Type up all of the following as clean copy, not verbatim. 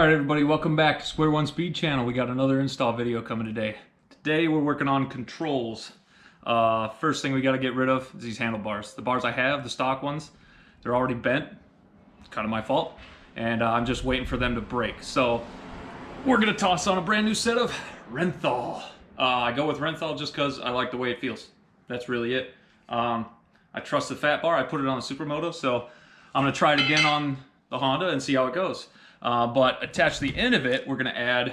Alright everybody, welcome back to Square One Speed Channel. We got another install video coming today. Today we're working on controls. First thing we got to get rid of is these handlebars. The bars I have, the stock ones, they're already bent. It's kind of my fault. And I'm just waiting for them to break. So we're going to toss on a brand new set of Renthal. I go with Renthal just because I like the way it feels. That's really it. I trust the fat bar. I put it on the Supermoto, so I'm going to try it again on the Honda and see how it goes. But attached to the end of it, we're going to add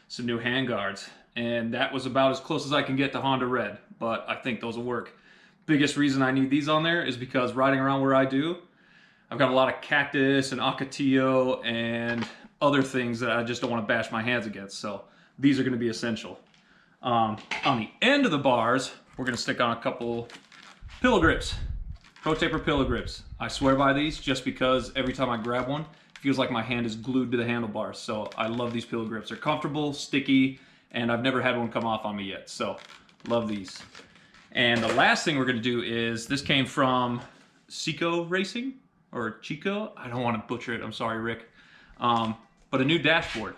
some new handguards. And that was about as close as I can get to Honda Red, but I think those will work. Biggest reason I need these on there is because riding around where I do, I've got a lot of cactus and ocotillo and other things that I just don't want to bash my hands against. So these are going to be essential. On the end of the bars, we're going to stick on a couple pillow grips. Pro Taper pillow grips. I swear by these just because every time I grab one, feels like my hand is glued to the handlebars. So I love these pillow grips. They're comfortable, sticky, and I've never had one come off on me yet. So love these. And the last thing we're gonna do is, this came from Chico Racing, or Chico, I don't want to butcher it, I'm sorry Rick. But a new dashboard.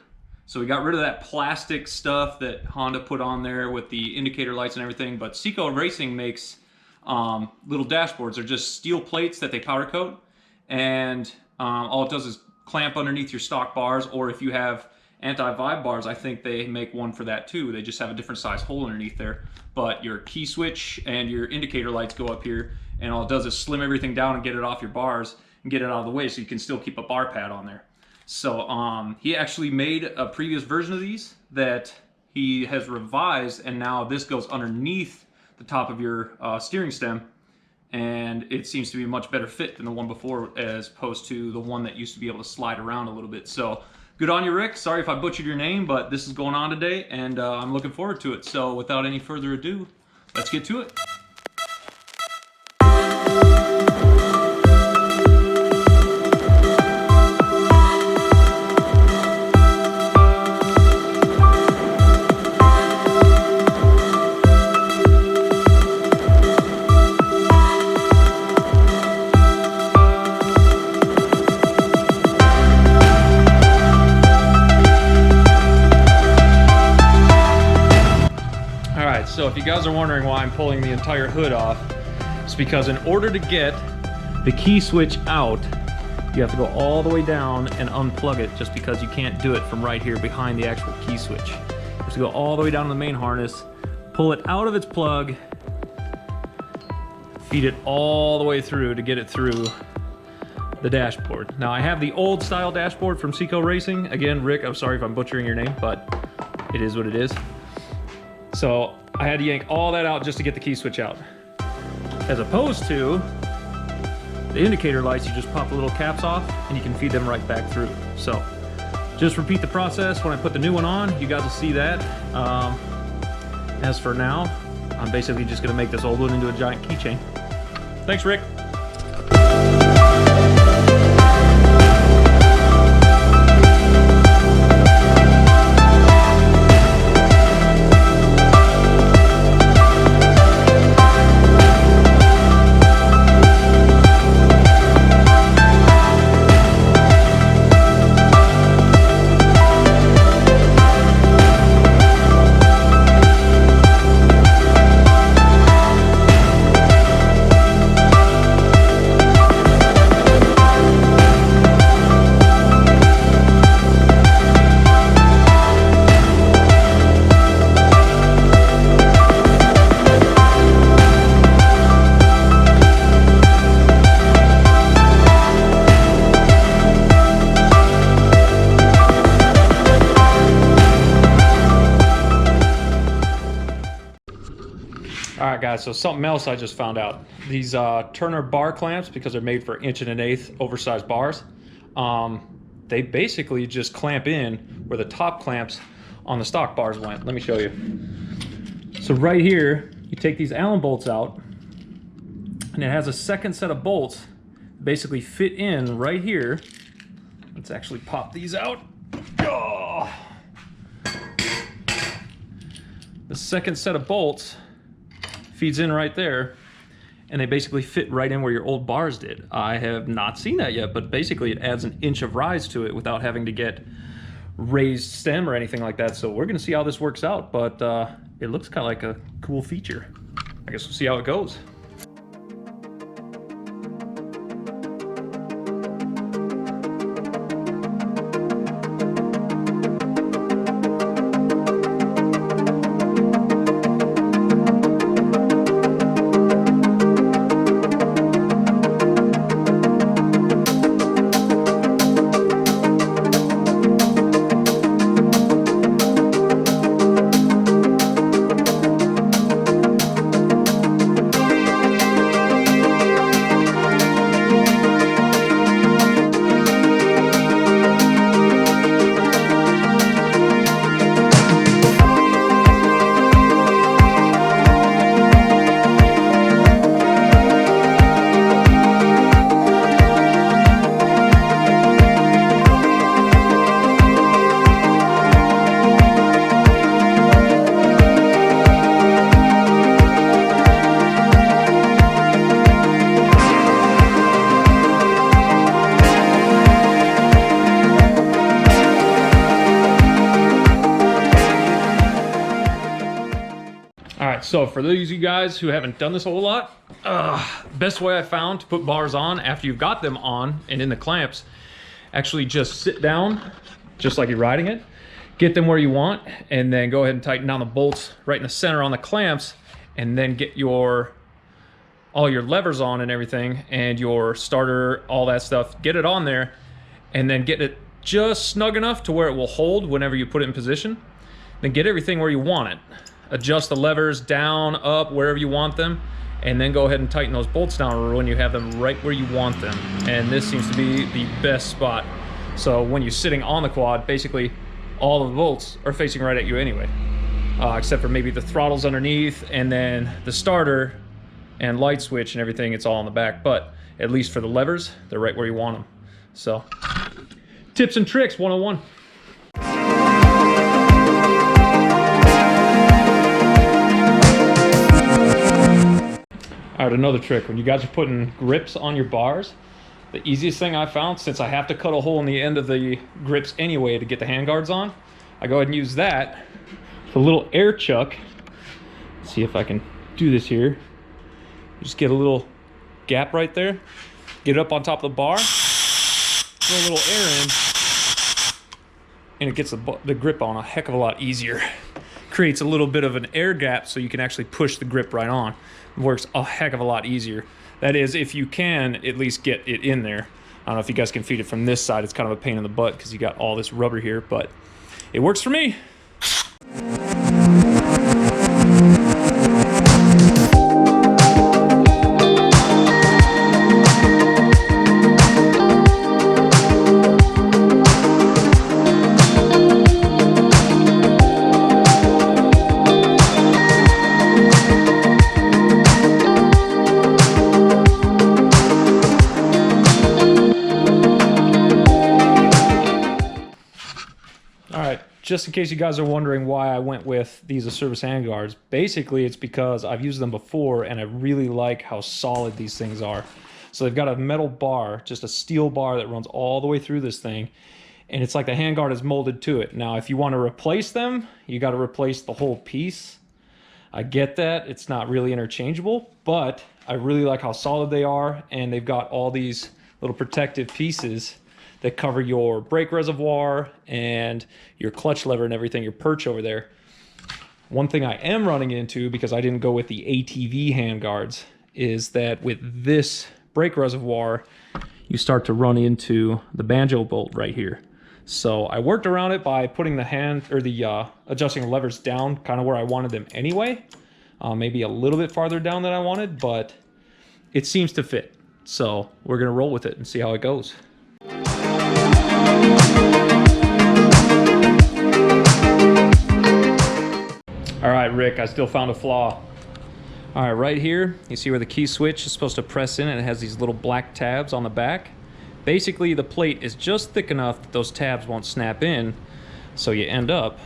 So we got rid of that plastic stuff that Honda put on there with the indicator lights and everything, but Chico Racing makes little dashboards. They're just steel plates that they powder coat, and all it does is clamp underneath your stock bars, or if you have anti-vibe bars, I think they make one for that too. They just have a different size hole underneath there. But your key switch and your indicator lights go up here, and all it does is slim everything down and get it off your bars and get it out of the way so you can still keep a bar pad on there. So he actually made a previous version of these that he has revised, and now this goes underneath the top of your steering stem, and it seems to be a much better fit than the one before, as opposed to the one that used to be able to slide around a little bit. So good on you, Rick. Sorry if I butchered your name, but this is going on today, and I'm looking forward to it. So without any further ado, let's get to it. So if you guys are wondering why I'm pulling the entire hood off, it's because in order to get the key switch out, you have to go all the way down and unplug it, just because you can't do it from right here behind the actual key switch. You have to go all the way down to the main harness, pull it out of its plug, feed it all the way through to get it through the dashboard. Now I have the old style dashboard from Chico Racing. Again, Rick, I'm sorry if I'm butchering your name, but it is what it is. So I had to yank all that out just to get the key switch out. As opposed to the indicator lights, you just pop the little caps off and you can feed them right back through. So just repeat the process. When I put the new one on, you guys will see that. As for now, I'm basically just gonna make this old one into a giant keychain. Thanks, Rick. Alright guys, so something else I just found out. These Turner bar clamps, because they're made for 1 1/8" oversized bars, they basically just clamp in where the top clamps on the stock bars went. Let me show you. So right here, you take these Allen bolts out, and it has a second set of bolts basically fit in right here. Let's actually pop these out. Oh. The second set of bolts feeds in right there, and they basically fit right in where your old bars did. I have not seen that yet, but basically it adds an inch of rise to it without having to get raised stem or anything like that. So we're gonna see how this works out, but it looks kind of like a cool feature. I guess we'll see how it goes. So for those of you guys who haven't done this a whole lot, best way I found to put bars on after you've got them on and in the clamps, actually just sit down, just like you're riding it, get them where you want, and then go ahead and tighten down the bolts right in the center on the clamps, and then get all your levers on and everything, and your starter, all that stuff, get it on there, and then get it just snug enough to where it will hold whenever you put it in position. Then get everything where you want it. Adjust the levers down, up, wherever you want them, and then go ahead and tighten those bolts down when you have them right where you want them. And this seems to be the best spot. So when you're sitting on the quad, basically all of the bolts are facing right at you anyway, except for maybe the throttles underneath, and then the starter and light switch and everything, it's all on the back. But at least for the levers, they're right where you want them. So tips and tricks 101. All right, another trick. When you guys are putting grips on your bars, the easiest thing I found, since I have to cut a hole in the end of the grips anyway to get the handguards on, I go ahead and use that. It's a little air chuck. Let's see if I can do this here. Just get a little gap right there. Get it up on top of the bar. Throw a little air in. And it gets the grip on a heck of a lot easier. Creates a little bit of an air gap so you can actually push the grip right on. It works a heck of a lot easier. That is, if you can at least get it in there. I don't know if you guys can feed it from this side. It's kind of a pain in the butt because you got all this rubber here, but it works for me. Just in case you guys are wondering why I went with these service handguards, basically it's because I've used them before and I really like how solid these things are. So they've got a metal bar, just a steel bar that runs all the way through this thing, and it's like the handguard is molded to it. Now if you want to replace them, you got to replace the whole piece. I get that, it's not really interchangeable, but I really like how solid they are, and they've got all these little protective pieces that cover your brake reservoir and your clutch lever and everything, your perch over there. One thing I am running into, because I didn't go with the ATV handguards, is that with this brake reservoir, you start to run into the banjo bolt right here. So I worked around it by putting the adjusting the levers down kind of where I wanted them anyway. Maybe a little bit farther down than I wanted, but it seems to fit. So we're gonna roll with it and see how it goes. All right, Rick, I still found a flaw. All right, right here, you see where the key switch is supposed to press in, and it has these little black tabs on the back. Basically, the plate is just thick enough that those tabs won't snap in, so you end up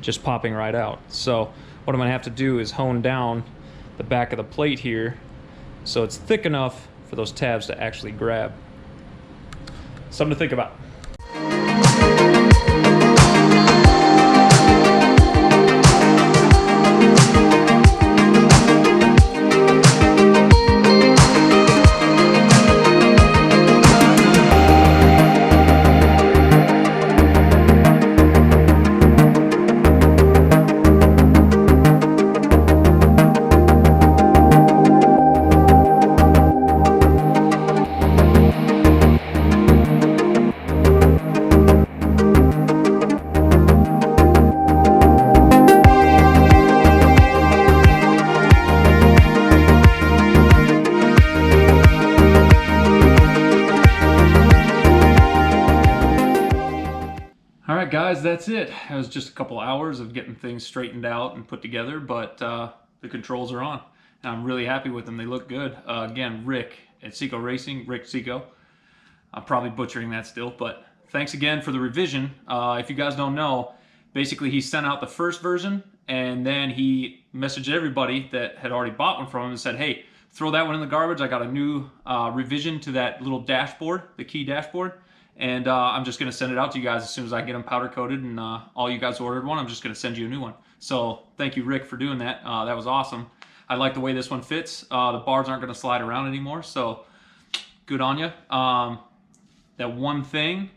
just popping right out. So what I'm gonna have to do is hone down the back of the plate here so it's thick enough for those tabs to actually grab. Something to think about. guys, that's it. It was just a couple hours of getting things straightened out and put together, but the controls are on. And I'm really happy with them. They look good. Again, Rick at Seco Racing, Rick Seco. I'm probably butchering that still, but thanks again for the revision. If you guys don't know, basically he sent out the first version, and then he messaged everybody that had already bought one from him and said, hey, throw that one in the garbage. I got a new revision to that little dashboard, the key dashboard, and I'm just going to send it out to you guys as soon as I get them powder coated, and all you guys ordered one, I'm just going to send you a new one. So thank you, Rick, for doing that. That was awesome. I like the way this one fits. The bars aren't going to slide around anymore, so good on you. That one thing,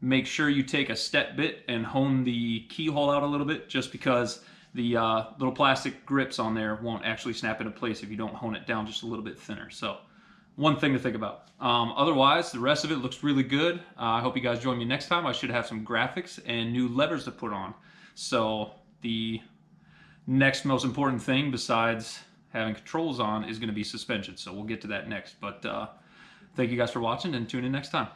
make sure you take a step bit and hone the keyhole out a little bit, just because the little plastic grips on there won't actually snap into place if you don't hone it down just a little bit thinner. So one thing to think about. Otherwise, the rest of it looks really good. I hope you guys join me next time. I should have some graphics and new levers to put on. So the next most important thing besides having controls on is going to be suspension. So we'll get to that next. But thank you guys for watching, and tune in next time.